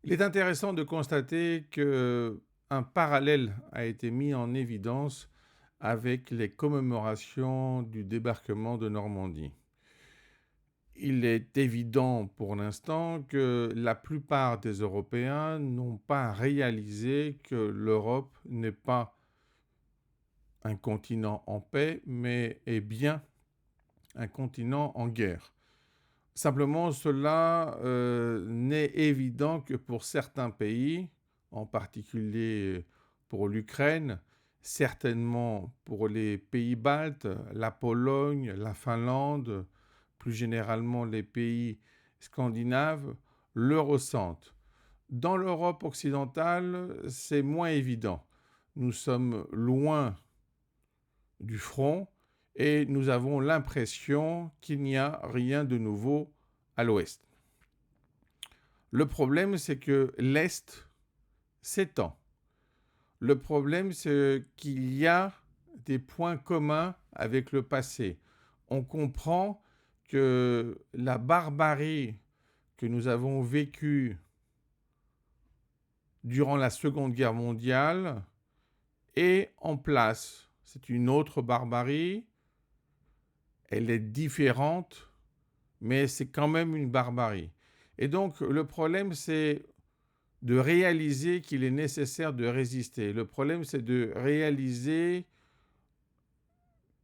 Il est intéressant de constater qu'un parallèle a été mis en évidence avec les commémorations du débarquement de Normandie. Il est évident pour l'instant que la plupart des Européens n'ont pas réalisé que l'Europe n'est pas un continent en paix, mais est bien un continent en guerre. Simplement, cela n'est évident que pour certains pays, en particulier pour l'Ukraine, certainement pour les pays baltes, la Pologne, la Finlande, plus généralement les pays scandinaves, le ressentent. Dans l'Europe occidentale, c'est moins évident. Nous sommes loin du front et nous avons l'impression qu'il n'y a rien de nouveau à l'ouest. Le problème, c'est que l'Est s'étend. Le problème, c'est qu'il y a des points communs avec le passé. On comprend que la barbarie que nous avons vécue durant la Seconde Guerre mondiale est en place. C'est une autre barbarie. Elle est différente, mais c'est quand même une barbarie. Et donc, le problème, c'est de réaliser qu'il est nécessaire de résister. Le problème, c'est de réaliser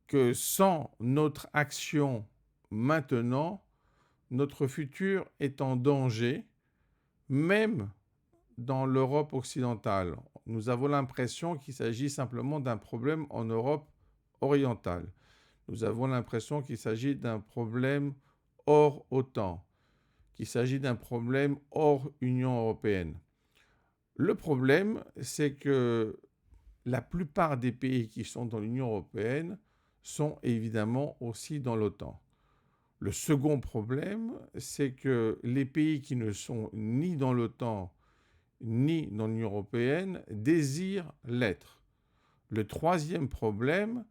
que sans notre action maintenant, notre futur est en danger, même dans l'Europe occidentale. Nous avons l'impression qu'il s'agit simplement d'un problème en Europe orientale. Nous avons l'impression qu'il s'agit d'un problème hors OTAN, qu'il s'agit d'un problème hors Union européenne. Le problème, c'est que la plupart des pays qui sont dans l'Union européenne sont évidemment aussi dans l'OTAN. Le second problème, c'est que les pays qui ne sont ni dans l'OTAN ni dans l'Union européenne désirent l'être. Le troisième problème,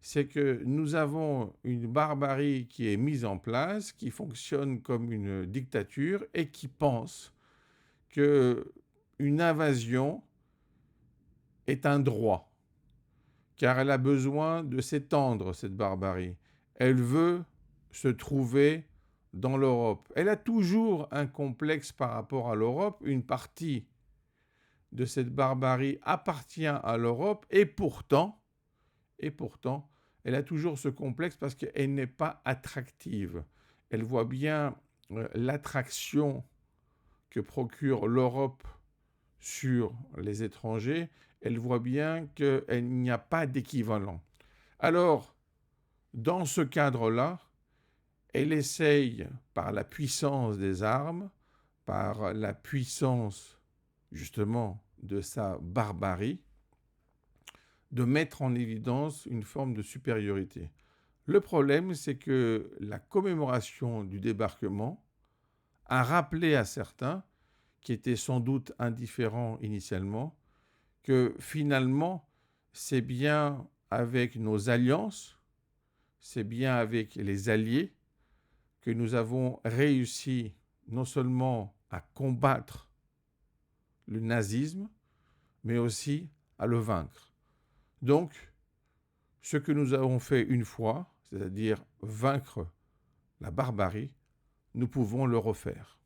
c'est que nous avons une barbarie qui est mise en place, qui fonctionne comme une dictature et qui pense qu'une invasion est un droit, car elle a besoin de s'étendre, cette barbarie. Elle veut se trouver dans l'Europe. Elle a toujours un complexe par rapport à l'Europe. Une partie de cette barbarie appartient à l'Europe et pourtant, elle a toujours ce complexe parce qu'elle n'est pas attractive. Elle voit bien l'attraction que procure l'Europe sur les étrangers. Elle voit bien qu'il n'y a pas d'équivalent. Alors, dans ce cadre-là, elle essaye, par la puissance des armes, par la puissance justement de sa barbarie, de mettre en évidence une forme de supériorité. Le problème, c'est que la commémoration du débarquement a rappelé à certains, qui étaient sans doute indifférents initialement, que finalement, c'est bien avec nos alliances, c'est bien avec les alliés que nous avons réussi non seulement à combattre le nazisme, mais aussi à le vaincre. Donc, ce que nous avons fait une fois, c'est-à-dire vaincre la barbarie, nous pouvons le refaire.